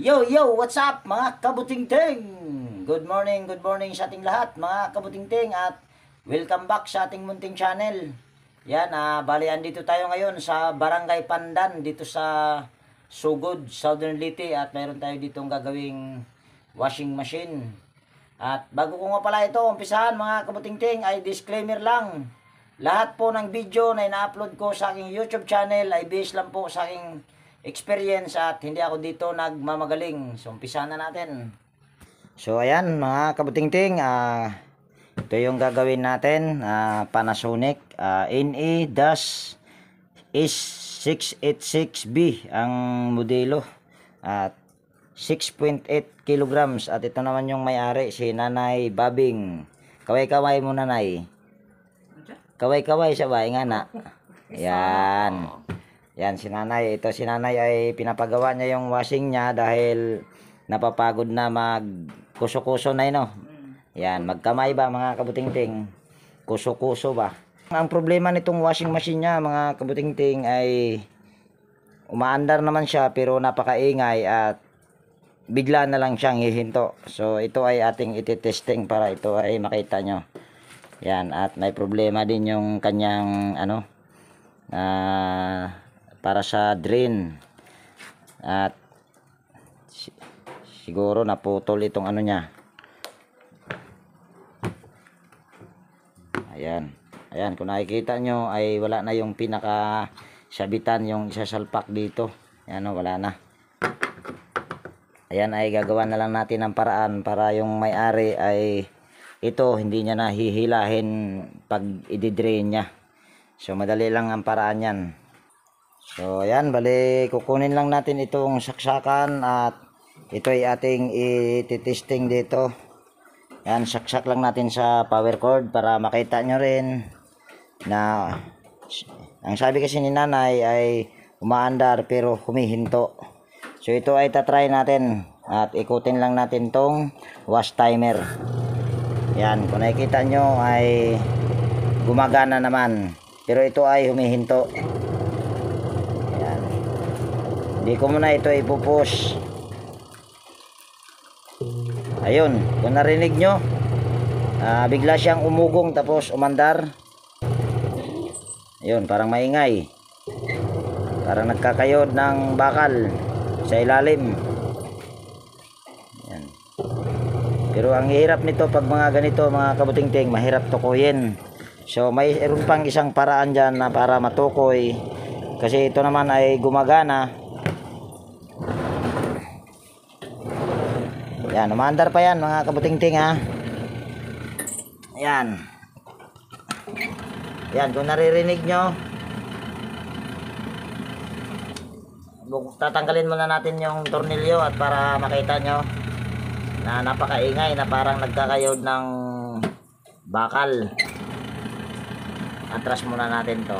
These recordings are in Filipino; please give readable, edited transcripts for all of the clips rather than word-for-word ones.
Yo, yo, what's up mga kabutingting? Good morning sa ating lahat mga kabutingting at welcome back sa ating munting channel. Yan, bali andito tayo ngayon sa Barangay Pandan dito sa Sugod, Southern Leyte at mayroon tayo ditong gagawing washing machine. At bago ko nga pala ito umpisahan mga kabutingting ay disclaimer lang. Lahat po ng video na ina-upload ko sa aking YouTube channel ay based lang po sa aking experience at hindi ako dito nagmamagaling. So umpisahan na natin. So ayan mga kabutingting, ito yung gagawin natin, Panasonic NE-S686B ang modelo at 6.8 kilograms at ito naman yung may-ari si Nanay Babing. Kaway-kaway mo nanay. Kaway-kaway siya ba? Nga na. Yan. Yan si nanay. Ito si nanay ay pinapagawa niya yung washing niya dahil napapagod na mag-kuso-kuso na yun. Yan. Magkamay ba mga kabutingting? Kuso-kuso ba? Ang problema nitong washing machine niya mga kabutingting ay umaandar naman siya pero napakaingay at bigla na lang siyang hihinto. So ito ay ating ititesting para ito ay makita nyo. Yan, at may problema din yung kanyang para sa drain. At siguro naputol itong niya. Ayan. Ayan, kung nakikita nyo ay wala na yung pinaka sabitan, yung isasalpak dito. Ayan, wala na. Ayan, ay gagawa na lang natin ng paraan para yung may-ari ay ito hindi niya nahihilahin pag i-drain niya. So madali lang ang paraan yan. So ayan, bali kukunin lang natin itong saksakan at ito ay ating i-testing dito. Yan, saksak lang natin sa power cord para makita nyo rin na ang sabi kasi ni nanay ay umaandar pero humihinto. So ito ay tatry natin at ikutin lang natin tong wash timer. Yan, kung nakikita nyo ay gumagana naman. Pero ito ay humihinto. Yan. Hindi ko muna ito ipupush. Ayun, kung narinig nyo, bigla siyang umugong tapos umandar. Ayun, parang maingay. Parang nagkakayod ng bakal sa ilalim. Pero ang hirap nito pag mga ganito mga kabutingting, mahirap tukuyin. So mayroon pang isang paraan dyan na para matukoy. Kasi ito naman ay gumagana. Yan, umaandar pa yan mga kabutingting ha. Yan. Yan, kung naririnig nyo, tatanggalin muna natin yung tornilyo at para makita nyo na napakaingay na parang nagkakayod ng bakal. Atras muna natin to.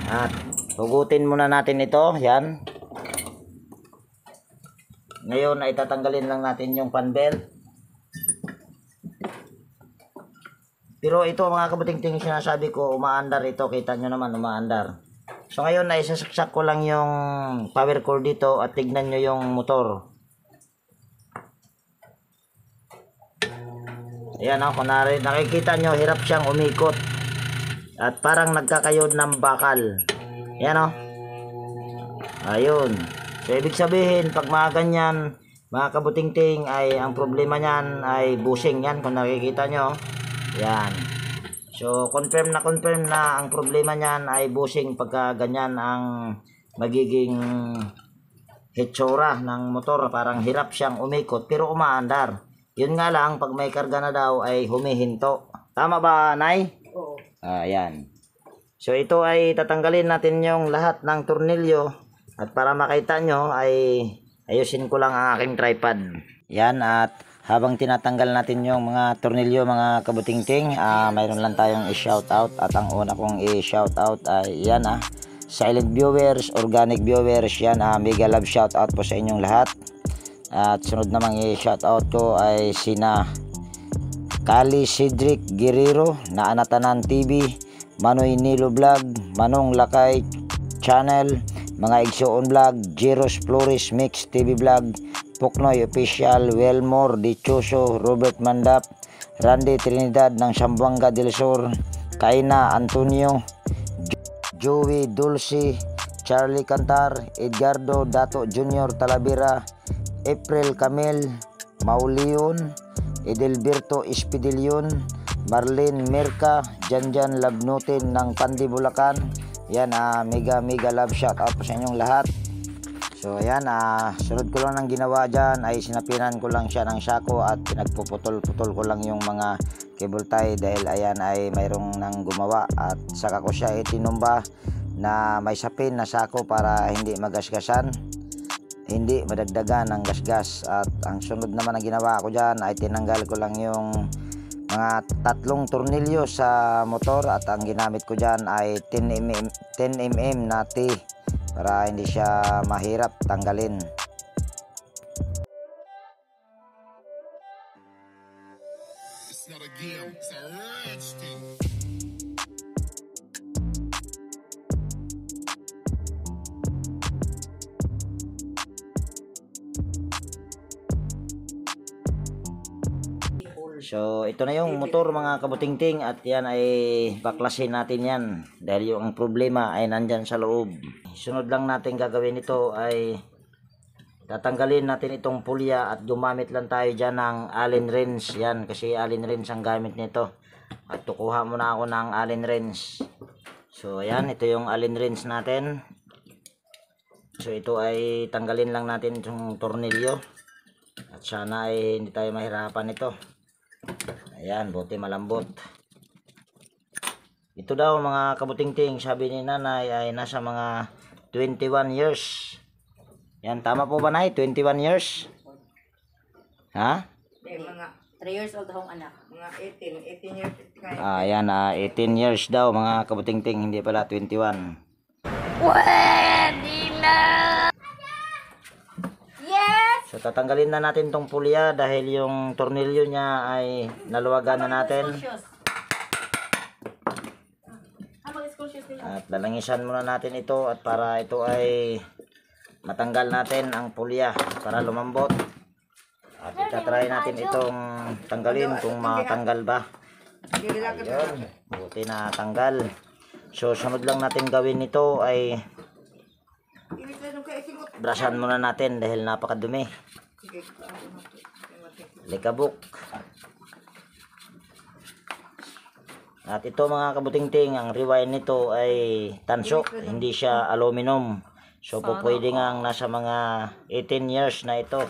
At hugutin muna natin ito. Yan. Ngayon ay tatanggalin lang natin yung fan belt. Pero ito mga kabutingting sinasabi ko, umaandar ito. Kita nyo naman, umaandar. So ngayon ay sasaksak ko lang yung power cord dito at tignan nyo yung motor. Ayan o, kung nakikita nyo, hirap siyang umikot. At parang nagkakayod ng bakal. Ayan o. Ayun. So ibig sabihin, pag mga ganyan, mga kabutingting, ay ang problema nyan ay bushing yan kung nakikita nyo. Yan. So confirm na ang problema niyan ay bushing pagka ganyan ang magiging hitsura ng motor, parang hirap siyang umikot pero umaandar. Yun nga lang pag may karga na daw ay humihinto. Tama ba, Nay? Oo. Ayan. So ito ay tatanggalin natin yung lahat ng tornilyo at para makita nyo ay ayusin ko lang ang aking tripod. Yan, at habang tinatanggal natin yung mga tornilyo mga kabutingting, mayroon lang tayong i-shoutout at ang una kong i-shoutout ay yan silent viewers, organic viewers, yan mega love shoutout po sa inyong lahat. At sunod namang i-shoutout ko ay sina Kali Cedric Guerrero, Naanatanan TV, Manoy Nilo Vlog, Manong Lakay Channel, mga Igsoon Vlog, Jeros Flores Mix TV Vlog, Puknoy Official, Welmore Dichoso, Robert Mandap, Randy Trinidad ng Sambuanga del Sur, Kaina Antonio, Joey Dulce, Charlie Cantar, Edgardo Dato Jr. Talavera, April Camel, Mauleon, Edelberto Espidilion, Marlene Merca, Janjan Labnutin ng Pandi Bulacan. Yan, mega love shout out po sa inyong lahat. So ayan, sunod ko lang ng ginawa dyan ay sinapinan ko lang siya ng sako at pinagpuputol-putol ko lang yung mga cable tie dahil ayan ay mayroong nang gumawa at saka ko siya itinumba na may sapin na sako para hindi magasgasan, hindi madagdagan ng gasgas. At ang sunod naman na ginawa ko dyan ay tinanggal ko lang yung mga 3 tornilyo sa motor at ang ginamit ko dyan ay 10mm na T para hindi siya mahirap tanggalin. It's not a game, it's a rich thing. So ito na yung motor mga kabutingting at yan ay baklasin natin yan dahil yung problema ay nandyan sa loob. Sunod lang natin gagawin ito ay tatanggalin natin itong pulya at gumamit lang tayo dyan ng Allen wrench. Yan kasi Allen wrench ang gamit nito at tukuha muna ako ng Allen wrench. So ayan, ito yung Allen wrench natin. So ito ay tanggalin lang natin itong tornilyo at sana ay hindi tayo mahirapan ito. Ayan, buti malambot. Ito daw mga kabutingting, sabi ni nanay ay nasa mga 21 years. Yan, tama po ba nay? 21 years? Ha? Mga 3 years old akong anak. Mga 18 years. Ayan, 18 years daw mga kabutingting, hindi pala 21. Pwede na! Yes! So tatanggalin na natin tong pulya dahil yung tornilyo niya ay naluwagan na natin. At lalangisan muna natin ito at para ito ay matanggal natin ang pulya para lumambot. At itatry natin itong tanggalin kung matanggal ba. Ayun, buti na tanggal. So sunod lang natin gawin ito ay brasan muna natin dahil napakadumi. Likabok. At ito mga kabutingting, ang rewind nito ay tanso, hindi siya aluminum. So po pwede nga nasa mga 18 years na ito.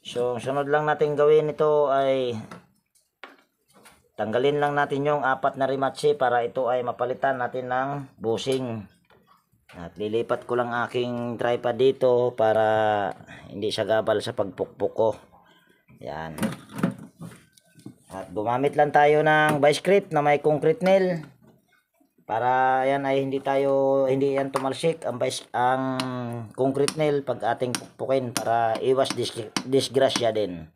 So sunod lang natin gawin ito ay tanggalin lang natin yung 4 na rimatsi para ito ay mapalitan natin ng bushing. At lilipat ko lang aking tripod dito para hindi siya gabal sa pagpukpuk ko. Yan. At gumamit lang tayo ng vice grip na may concrete nail para yan ay hindi yan tumalsik ang concrete nail pag ating pukpukin para iwas disgrasya din.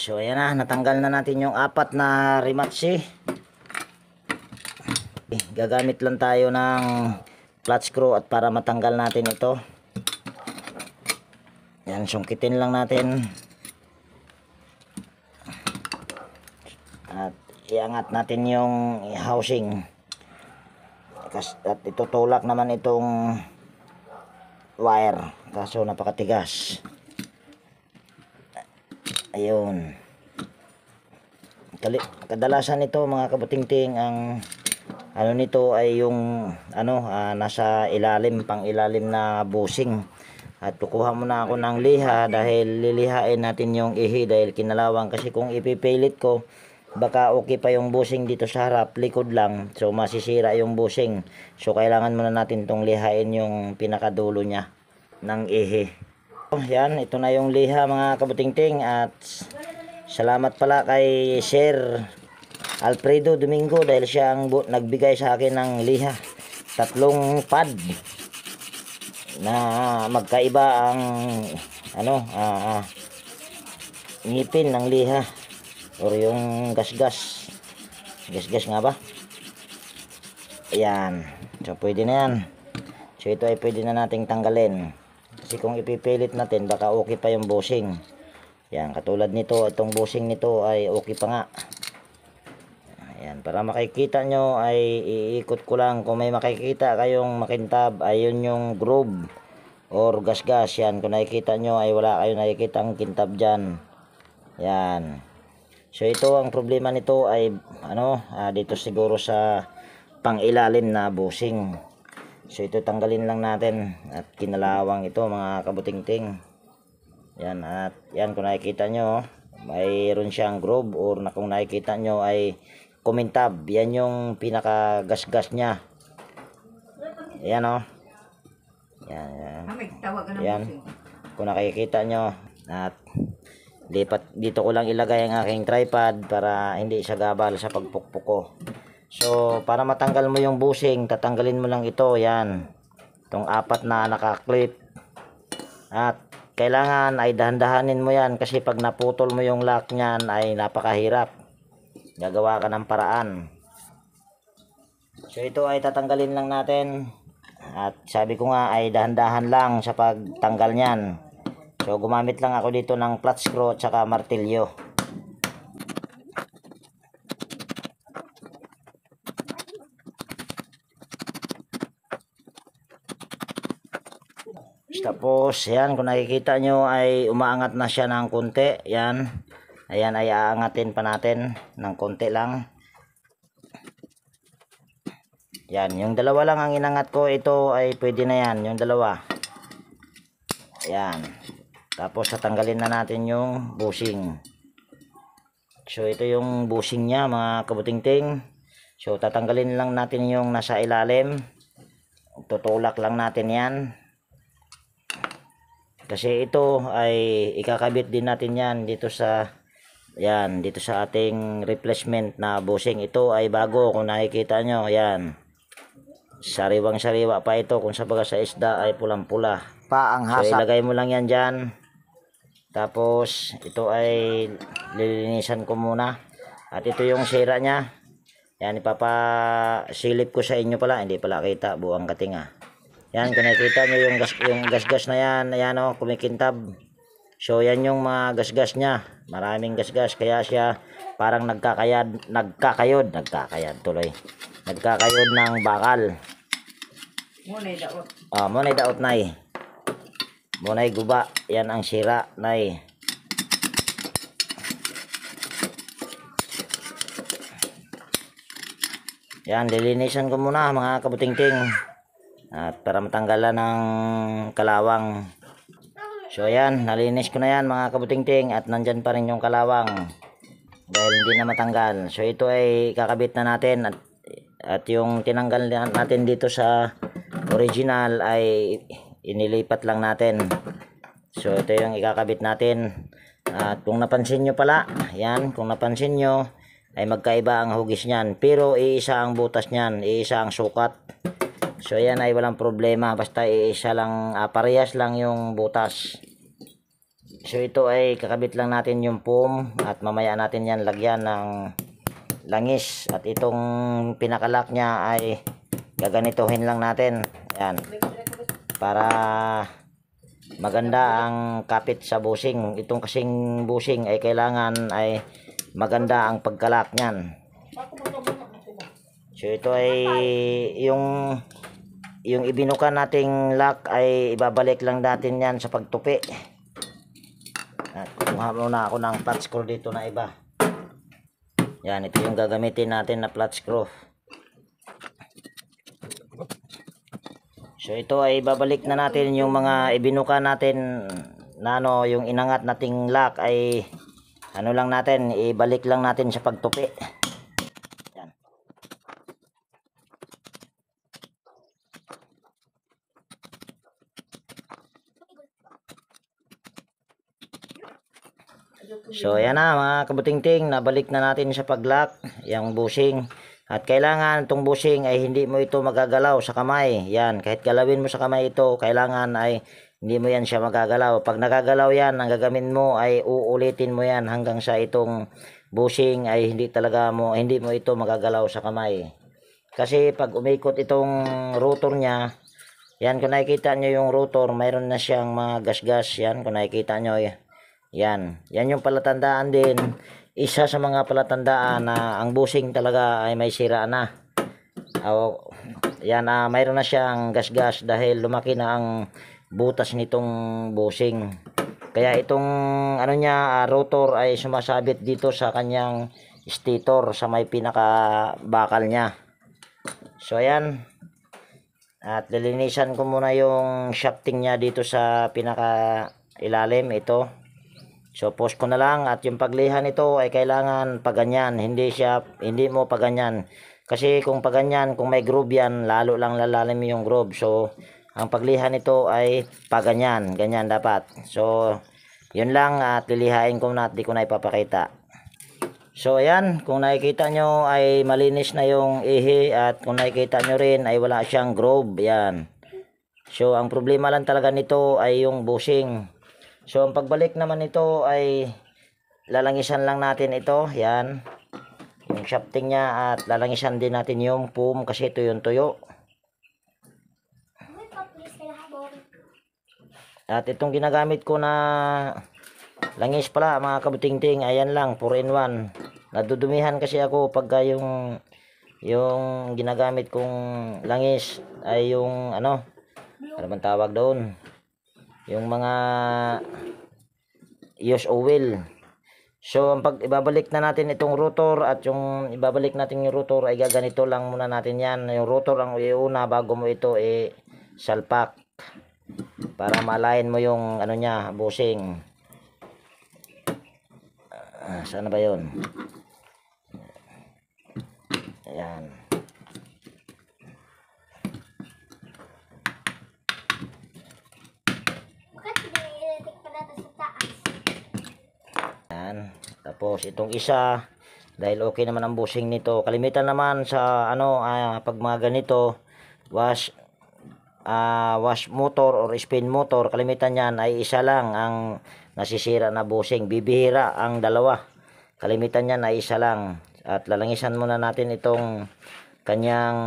So ayan na, natanggal na natin yung 4 na rimatsi. Gagamit lang tayo ng flat screw at para matanggal natin ito. Yan, sungkitin lang natin. At iangat natin yung housing. At itutulak naman itong wire. Kaso napakatigas. Ayun. Kadalasan ito mga kabutingting ang ano nito ay yung nasa ilalim, pang ilalim na bushing. At kukuha muna ako ng liha dahil lilihain natin yung ihi dahil kinalawang kasi kung ipipilit ko baka okay pa yung bushing dito sa harap, likod lang, so masisira yung bushing. So kailangan muna natin tong lihain yung pinakadulo niya ng ihi. Yan, ito na yung liha mga kabutingting at salamat pala kay Sir Alfredo Domingo dahil siya ang nagbigay sa akin ng liha. 3 pad. na magkaiba ang ngipin ng liha or yung gasgas nga ba. Ayan, so pwede na yan. So ito ay pwede na nating tanggalin kasi kung ipipilit natin baka okay pa yung bushing. Yan, katulad nito, itong bushing nito ay okay pa nga. Ayan, para makikita nyo ay iikot ko lang. Kung may makikita kayong makintab, ayun yung groove or gasgas. Yan, kung nakikita nyo ay wala kayong nakikita ang kintab dyan. Yan. So ito, ang problema nito ay dito siguro sa pangilalim na bushing. So ito tanggalin lang natin at kinalawang ito mga kabutingting. Yan, at yan kung nakikita nyo, mayroon siyang groove or kung nakikita nyo ay kumintab. Yan yung pinaka gasgas niya. Yan o. Yan. Yan. Kung nakikita nyo. At dito ko lang ilagay ang aking tripod para hindi siya gabal sa pagpukpuk ko. So para matanggal mo yung bushing, tatanggalin mo lang ito. Yan. Itong 4 na nakaklip. At kailangan ay dahan-dahanin mo yan kasi pag naputol mo yung lock niyan ay napakahirap. Gagawa ka ng paraan. So ito ay tatanggalin lang natin. At sabi ko nga ay dahan-dahan lang sa pagtanggal niyan. So gumamit lang ako dito ng flat screw at saka martilyo. Tapos yan, kung nakikita nyo ay umaangat na siya ng konti. Yan. Ayan ay aangatin pa natin ng konti lang. Yan, yung dalawa lang ang inangat ko. Ito ay pwede na yan, yung dalawa. Yan. Tapos tatanggalin na natin yung bushing. So ito yung bushing niya mga kabutingting. So tatanggalin lang natin yung nasa ilalim. Tutulak lang natin yan. Kasi ito ay ikakabit din natin yan dito sa ating replacement na bushing. Ito ay bago kung nakikita nyo. Yan. Sariwang sariwa pa ito. Kung sa baga sa isda ay pulang-pula. So ilagay mo lang yan dyan. Tapos ito ay lilinisan ko muna. At ito yung sira nya. Yan, ipapasilip ko sa inyo pala. Hindi pala kita, buang katinga. Yan, kung nakikita nyo yung gasgas na yan, ayan o, kumikintab. So yan yung mga gasgas nya. Maraming gasgas, kaya siya parang nagkakayod ng bakal. Munay daot nay. Munay guba, yan ang sira nay. Yan, lilinisan ko muna mga kabutingting. At para matanggalan ng kalawang. So ayan, nalinis ko na yan mga kabutingting. At nandyan pa rin yung kalawang dahil hindi na matanggal. So ito ay kakabit na natin. At yung tinanggal natin dito sa original ay inilipat lang natin. So ito yung ikakabit natin. At kung napansin nyo pala, yan, kung napansin nyo ay magkaiba ang hugis nyan. Pero iisa ang butas nyan, iisa ang sukat. So yan ay walang problema, basta iisa lang, parehas lang yung butas. So ito ay kakabit lang natin yung foam at mamaya natin yan lagyan ng langis. At itong pinakalak nya ay gaganituhin lang natin. Yan. Para maganda ang kapit sa bushing. Itong kasing bushing ay kailangan ay maganda ang pagkalak nyan. So ito ay yung ibinuka nating lock ay ibabalik lang natin yan sa pagtupi. At kumuha muna ako ng flat screw dito na iba. Yan, ito yung gagamitin natin na flat screw. So ito ay ibabalik na natin yung mga ibinuka natin na yung inangat nating lock ay lang natin, ibalik lang natin sa pagtupi. So ayan na mga kabutingting, nabalik na natin sa pag-lock yung bushing. At kailangan itong bushing ay hindi mo ito magagalaw sa kamay. Yan, kahit galawin mo sa kamay ito, kailangan ay hindi mo yan siya magagalaw. Pag nagagalaw yan, ang gagawin mo ay uulitin mo yan hanggang sa itong bushing ay hindi mo ito magagalaw sa kamay. Kasi pag umikot itong rotor niya, yan kung nakikita nyo yung rotor, mayroon na siyang mga gas-gas. Yan kung nakikita nyo, yan yung palatandaan din. Isa sa mga palatandaan na ang bushing talaga ay may sira na. Yan, mayroon na siyang gas-gas dahil lumaki na ang butas nitong bushing. Kaya itong rotor ay sumasabit dito sa kanyang stator sa may pinaka bakal niya. So ayan. At lilinisan ko muna yung shafting niya dito sa pinaka ilalim ito. So post ko na lang, at yung paglihan nito ay kailangan paganyan, hindi mo paganyan. Kasi kung paganyan, kung may groove yan, lalo lang lalalim yung groove. So ang paglihan nito ay paganyan, ganyan dapat. So yun lang, at lilihain ko na at di ko na ipapakita. So ayan, kung nakikita nyo ay malinis na yung ihi, at kung nakikita nyo rin ay wala siyang groove. Yan. So ang problema lang talaga nito ay yung bushing. So ang pagbalik naman nito ay lalangisan lang natin ito. Yan. Yung shafting niya, at lalangisan din natin yung foam kasi ito yung tuyo. At itong ginagamit ko na langis pala mga kabutingting, ayan lang, 4-in-1. Nadudumihan kasi ako pagka yung ginagamit kong langis ay yung ano bang tawag doon? Yung mga use oil. So ang pag ibabalik na natin itong rotor, at yung ibabalik natin yung rotor ay gaganito lang muna natin yan. Yung rotor ang iuna bago mo ito salpak para malayin mo yung ano niya, bushing. Sana ba yun? Ayan. Ayan. Tapos itong isa, dahil okay naman ang bushing nito, kalimitan naman sa pag mga ganito wash motor or spin motor, kalimitan yan ay isa lang ang nasisira na bushing. Bibihira ang dalawa, kalimitan yan ay isa lang. At lalangisan muna natin itong kanyang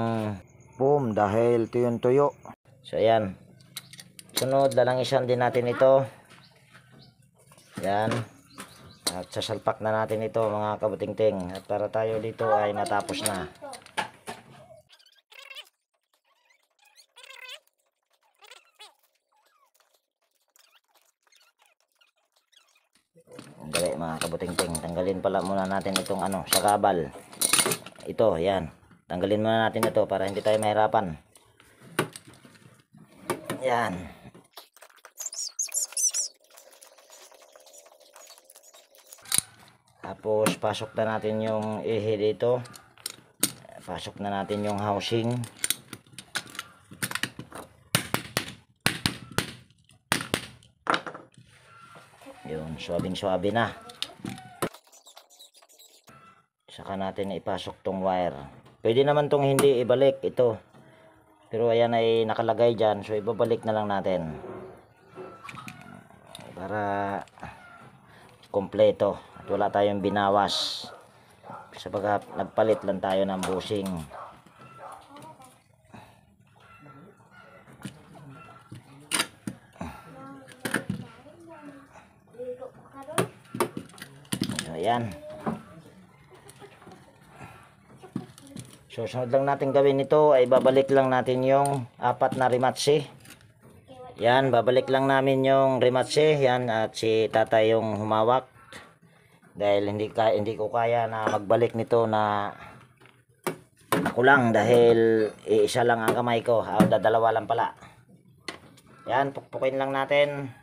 foam dahil ito yung tuyo. So ayan, sunod lalangisan din natin ito. Yan, at sasalpak na natin ito mga kabutingting, at para tayo dito ay matapos na. Dali mga kabutingting, tanggalin pala muna natin itong sakabal. Ito, yan. Tanggalin muna natin ito para hindi tayo mahirapan. Yan. Tapos pasok na natin yung ihi dito. Pasok na natin yung housing. Yun, suwabing-suwabe na. Saka natin ipasok tong wire. Pwede naman tong hindi ibalik ito. Pero ayan ay nakalagay dyan. So ibabalik na lang natin. Para kompleto. At wala tayong binawas. Sabagat nagpalit lang tayo ng bushing. Ayan. So sunod lang natin gawin ito ay babalik lang natin yung 4 na rematse. Yan, babalik lang namin yung rematse. Yan, at si tatay yung humawak. Dahil hindi ko kaya na magbalik nito na ako lang, dahil isa lang ang kamay ko. Dalawa lang pala. Yan, pukpukin lang natin.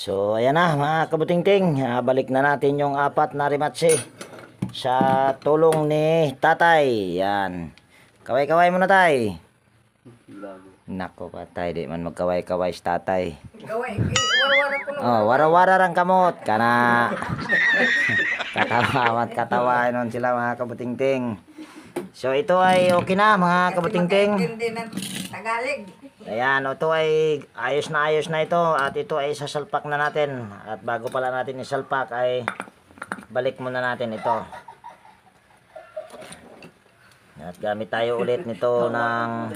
So ayan na mga kabutingting, balik na natin yung 4 na rematse sa tulong ni tatay. Yan. Kaway-kaway muna tay. Nako patay, di man magkaway-kaway si tatay. Gaway, wara-wara ko Oh, wara-wara rang kamot kana. Katawa nun sila mga kabutingting. So ito ay okay na mga kabutingting. Hindi ng Tagalog. Ayan, ito ay ayos na ito at ito ay sasalpak na natin. At bago pala natin isalpak ay balik muna natin ito. At gamit tayo ulit nito ng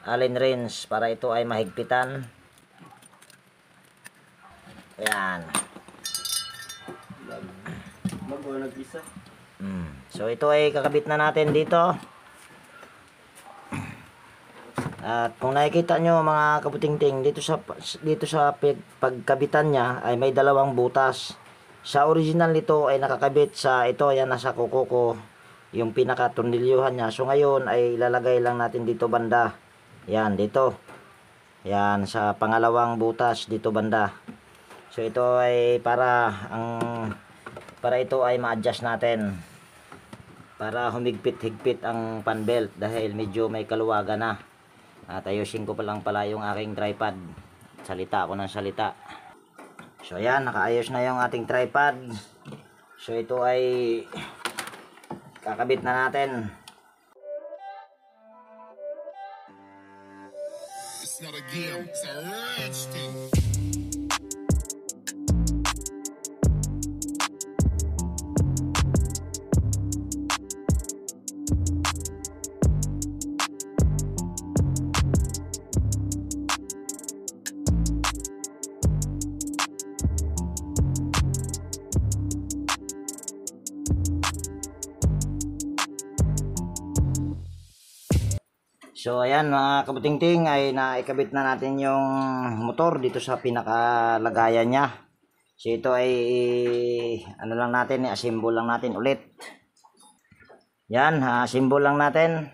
Allen wrench para ito ay mahigpitan. Ayan. So ito ay kakabit na natin dito. At kung nakikita nyo mga kabutingting, dito sa pagkabitan niya ay may dalawang butas. Sa original nito ay nakakabit sa ito, yan nasa kuko ko, yung pinaka tornilyuhan niya. So ngayon ay ilalagay lang natin dito banda. Yan dito. Yan sa pangalawang butas dito banda. So ito ay para ito ay ma-adjust natin. Para humigpit-higpit ang pan belt dahil medyo may kaluwagan na. At ayusin ko pa lang pala yung aking tripod. Salita ako ng salita. So ayan, nakaayos na yung ating tripod. So ito ay kakabit na natin. It's not a game, it's a rich thing. So ayan mga kabutingting ay naikabit na natin yung motor dito sa pinakalagayan niya. So ito ay ano lang natin, i-assemble lang natin ulit. Yan, assemble lang natin.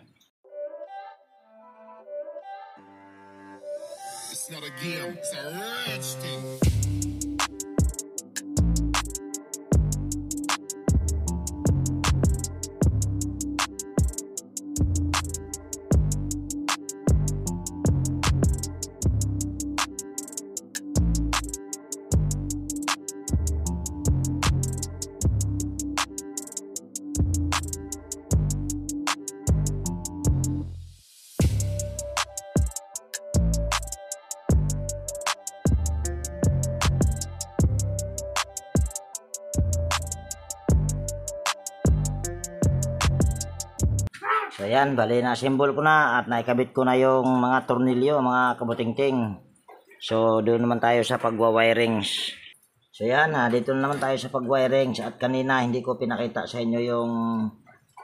It's not a game, it's a rich thing. So ayan, bali na assemble ko na at naikabit ko na yung mga tornilyo mga kabutingting. So doon naman tayo sa pagwa-wirings. So ayan, dito naman tayo sa pag-wirings at kanina hindi ko pinakita sa inyo yung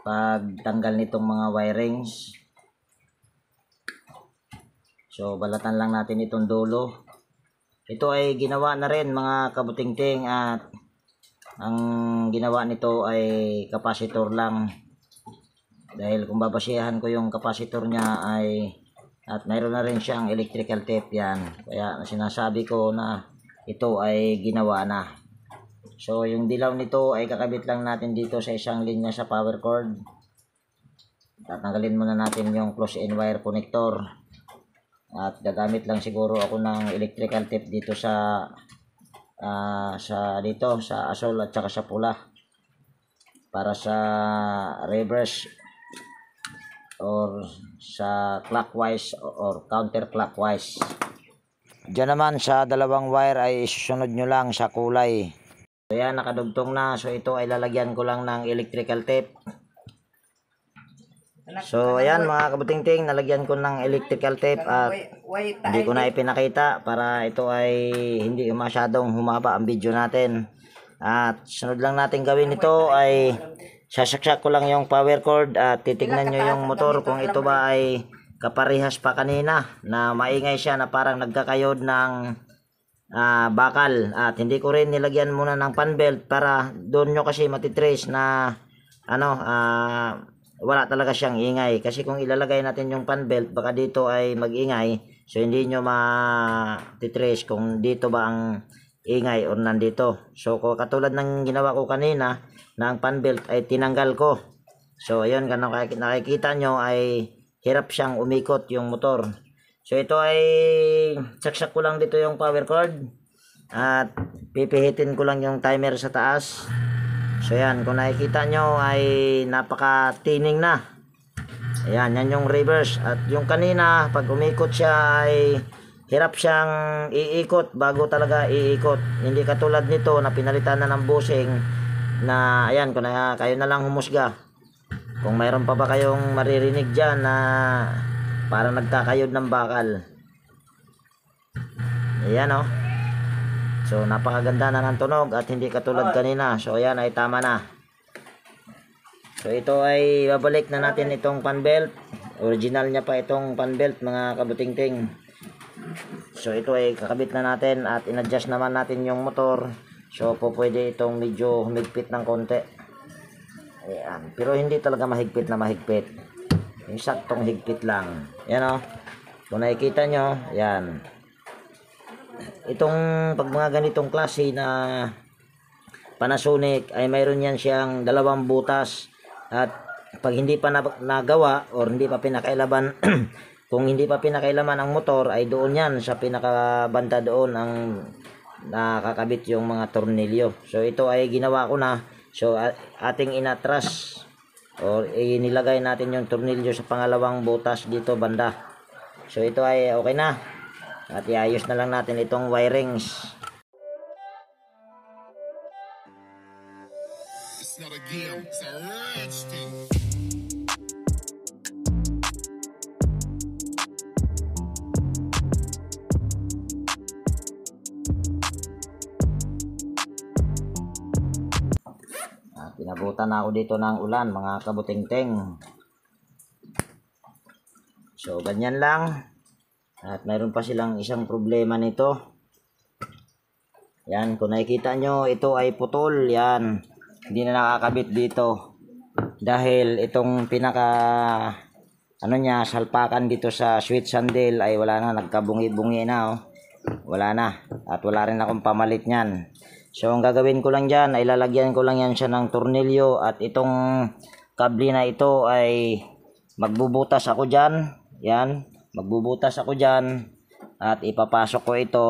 pagtanggal nitong mga wirings. So balatan lang natin itong dulo. Ito ay ginawa na rin mga kabutingting at ang ginawa nito ay capacitor lang. Dahil kung babasihan ko yung capacitor niya ay at mayroon na rin siyang electrical tape yan. Kaya sinasabi ko na ito ay ginawa na. So yung dilaw nito ay kakabit lang natin dito sa isang linya sa power cord. Tatanggalin muna natin yung close-in wire connector. At gagamit lang siguro ako ng electrical tape dito sa asol at saka sa pula. Para sa reverse or sa clockwise or counterclockwise. Diyan naman sa dalawang wire ay isusunod nyo lang sa kulay. So yan, nakadugtong na. So ito ay lalagyan ko lang ng electrical tape. So ayan mga kabutingting, nalagyan ko ng electrical tape at hindi ko na ipinakita para ito ay hindi masyadong humaba ang video natin. At sunod lang natin gawin ito ay sasaksak ko lang yung power cord at titignan nyo yung motor kung ito ba ay kaparehas pa kanina na maingay siya na parang nagkakayod ng bakal. At hindi ko rin nilagyan muna ng pan belt para doon nyo kasi matitrace na wala talaga siyang ingay. Kasi kung ilalagay natin yung pan belt baka dito ay magingay, so hindi nyo matitrace kung dito ba ang ingay or nandito. So katulad ng ginawa ko kanina na ang fan belt ay tinanggal ko. So ayun, kung nakikita nyo ay hirap siyang umikot yung motor. So ito ay saksak ko lang dito yung power cord at pipihitin ko lang yung timer sa taas. So yan, kung nakikita nyo ay napaka-tining na. Ayan, yan yung reverse. At yung kanina, pag umikot siya ay hirap siyang iikot bago talaga iikot. Hindi katulad nito na pinalitan na ng bushing na, ayan, kung kayo na lang humusga. Kung mayroon pa ba kayong maririnig dyan na parang nagkakayod ng bakal. Ayan o. So, napakaganda na ng tunog at hindi katulad kanina. So, ayan ay tama na. So ito ay babalik na natin itong fan belt. Original niya pa itong fan belt mga kabutingting. So ito ay kakabit na natin at in-adjust naman natin yung motor. So pwede itong medyo humigpit ng konti. Ayan. Pero hindi talaga mahigpit na mahigpit. Yung saktong higpit lang. Yan o. Kung nakikita nyo, yan. Itong pag mga ganitong klase na Panasonic ay mayroon yan siyang 2 butas. At pag hindi pa nagawa or hindi pa pinakailaban kung hindi pa pinakailaman ang motor ay doon yan sa pinakabanda doon ang nakakabit yung mga tornilyo. So ito ay ginawa ko na. So ating inatras or inilagay natin yung tornilyo sa pangalawang butas dito banda. So ito ay okay na. At iayos na lang natin itong wirings. It's not a game, it's a rich thing. Pinabutan na ako dito ng ulan mga kabutingting. So ganyan lang. At mayroon pa silang isang problema nito. Yan, kung nakikita nyo, ito ay putol. Yan, hindi na nakakabit dito. Dahil itong pinaka salpakan dito sa switch handle ay wala na, nagkabungi-bungi na oh. Wala na. At wala rin akong pamalit niyan. So ang gagawin ko lang dyan ay lalagyan ko lang yan siya ng tornilyo at itong kable na ito ay magbubutas ako dyan. Yan, magbubutas ako dyan at ipapasok ko ito.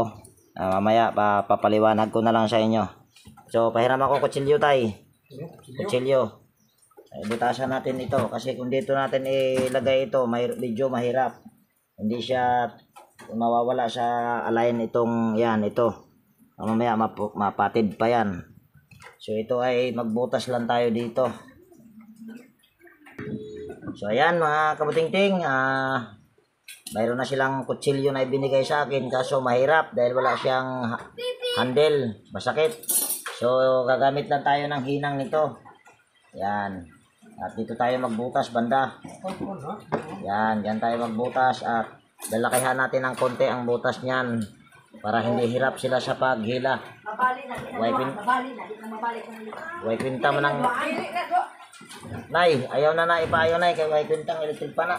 Mamaya papaliwanag ko na lang sa inyo. So pahiram ako kutsilyo tay. Kutsilyo. Butasan natin ito kasi kung dito natin ilagay ito medyo mahirap. Hindi siya mawawala sa align itong yan ito. Mamaya mapatid pa yan. So ito ay magbutas lang tayo dito. So ayan mga kabutingting, mayroon na silang kutsilyo na ibinigay sa akin kaso mahirap dahil wala siyang handle, masakit. So gagamit lang tayo ng hinang nito. Yan. At dito tayo magbutas banda. Yan, diyan tayo magbutas at lalakihan natin ng konti ang butas niyan para hindi hirap sila sa paghila. Way kwinta mo ng Nay, ayaw na ipaayaw na kay way kwintang electric pa na.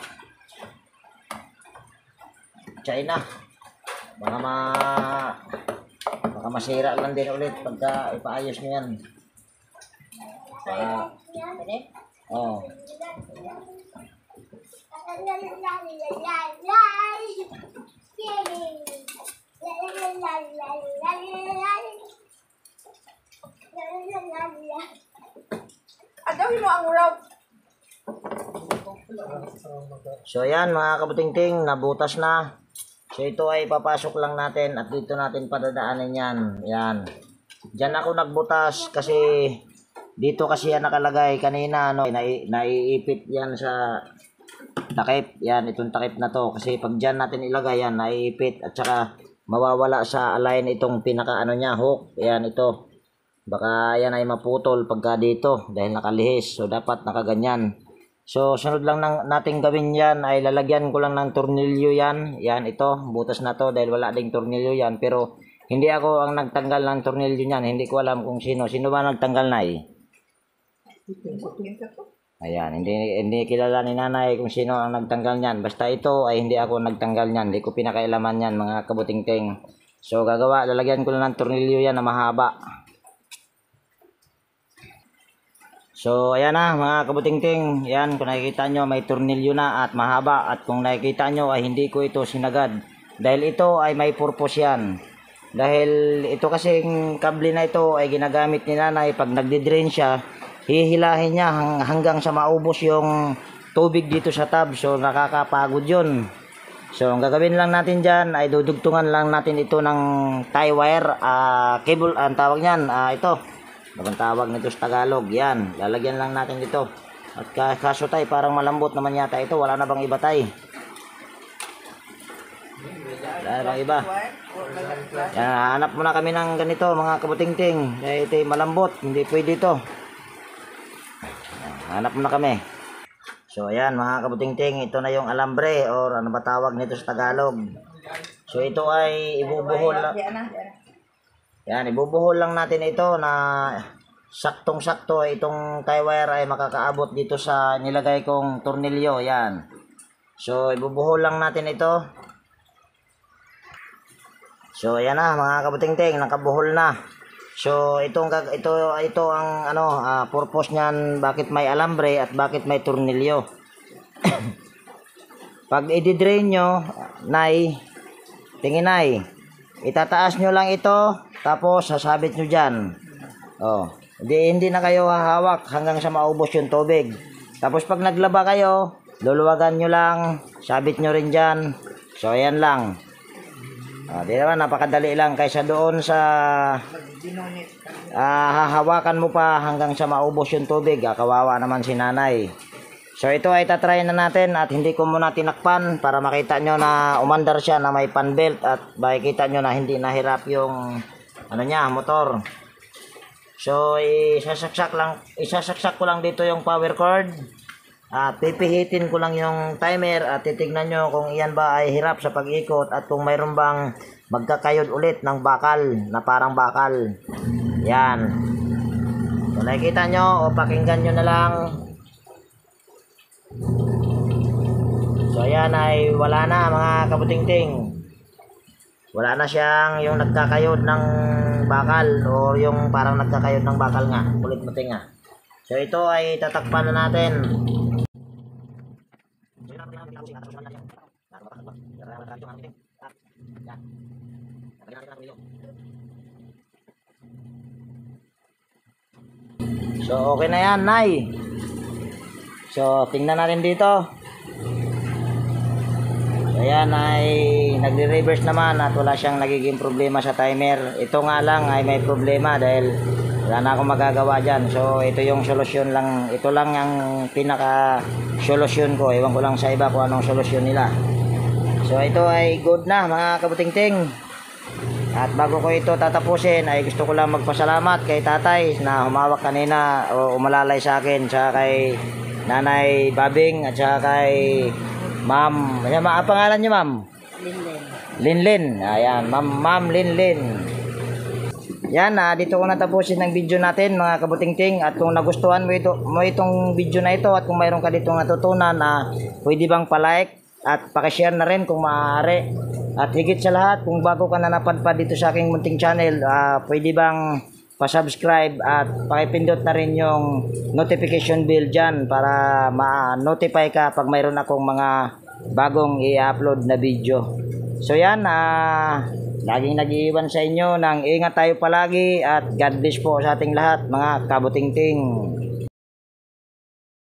China. Baka masira lang din ulit pagka ipaayos niyo yan. Oh. Agawin mo ang rope. So ayan mga kabutingting, nabutas na. So ito ay papasok lang natin at dito natin padadaanin yan. Yan. Diyan ako nagbutas kasi dito kasi yan nakalagay kanina naiipit yan sa takip. Yan, itong takip na to kasi pag diyan natin ilagay yan naiipit at saka mawawala sa align itong pinaka niya hook. Yan ito. Baka yan ay maputol pagka dito dahil nakalihis. So dapat nakaganyan. So sunod lang nating gawin yan ay lalagyan ko lang ng tornilyo yan. Yan ito, butas na to dahil wala ding tornilyo yan. Pero hindi ako ang nagtanggal ng tornilyo niyan. Hindi ko alam kung sino. Sino ba nagtanggal na Ayan, hindi kilala ni nanay kung sino ang nagtanggal niyan. Basta ito ay hindi ako nagtanggal niyan. Hindi ko pinakailaman yan mga kabutingting. So lalagyan ko lang ng tornilyo yan na mahaba. So ayan na mga kabutingting, yan kung nakikita nyo may tornilyo na at mahaba, at kung nakikita nyo ay hindi ko ito sinagad dahil ito ay may purpose yan. Dahil ito kasing kable na ito ay ginagamit ni nanay pag nagdi-drain siya, hihilahin niya hanggang sa maubos yung tubig dito sa tub. So nakakapagod yun. So ang gagawin lang natin dyan ay dudugtungan lang natin ito ng tie wire cable, ang tawag niyan, ito ang tawag nito sa Tagalog. Yan, lalagyan lang natin dito. At kaso tay, parang malambot naman yata ito. Wala na bang iba tay? Wala na bang iba? Yan, hanap muna kami ng ganito mga kabutingting. Ito malambot, hindi pwede ito. Hanap muna kami. So ayan mga kabutingting, ito na yung alambre or ano ba tawag nito sa Tagalog. So ito ay ibubuhol lang. Yan, ibubuhol lang natin ito na saktong-sakto. Itong tie wire ay makakaabot dito sa nilagay kong tornilyo. Yan. So ibubuhol lang natin ito. So ayan na mga kabutingting, nakabuhol na. So ito ang purpose niyan, bakit may alambre at bakit may tornilyo. Pag i-drain nyo, nay, tingin nay, itataas nyo lang ito, tapos sasabit nyo dyan. Oh, hindi na kayo hahawak hanggang sa maubos yung tubig. Tapos pag naglaba kayo, luluwagan nyo lang, sabit nyo rin dyan. So ayan lang. Di naman, napakadali lang kaysa doon sa hahawakan mo pa hanggang sa maubos yung tubig. Kawawa naman si nanay. So ito ay tatry na natin at hindi ko muna tinakpan para makita nyo na umandar siya na may pan belt at makikita nyo na hindi nahirap yung motor. So isasaksak ko lang dito yung power cord. At pipihitin ko lang yung timer at titignan nyo kung iyan ba ay hirap sa pag-ikot at kung mayroon bang magkakayod ulit ng bakal na parang bakal. Yan. Kung nakikita nyo o pakinggan nyo na lang. So ayan ay wala na mga kabutingting. Wala na siyang yung nagkakayod ng bakal o yung parang nagkakayod ng bakal nga. Kulit muting nga. So ito ay tatakpan na natin. So okay na yan, nay. So tingnan natin dito. So ayan ay nagre-reverse naman at wala siyang nagiging problema sa timer. Ito nga lang ay may problema dahil wala na akong magagawa dyan. So ito yung solusyon lang. Ito lang ang pinaka solusyon ko. Ewan ko lang sa iba kung anong solusyon nila. So ito ay good na mga kabutingting. At bago ko ito tatapusin ay gusto ko lang magpasalamat kay tatay na humawak kanina o umalalay sa akin, tsaka kay nanay Babing at tsaka kay ma'am. Ano ang pangalan niyo, ma'am? Linlen. Linlen. Ayan, ma'am Linlen. Yan, dito ko natapusin ng video natin mga kabutingting. At kung nagustuhan mo itong video na ito at kung mayroon ka ditong natutunan, pwede bang palike at pakishare na rin kung maaari. At higit sa lahat, kung bago ka na napadpad dito sa aking munting channel, pwede bang pasubscribe at pakipindot na rin yung notification bell dyan para ma-notify ka pag mayroon akong mga bagong i-upload na video. So yan, laging nag-iwan sa inyo ng ingat tayo palagi at God bless po sa ating lahat mga kabutingting.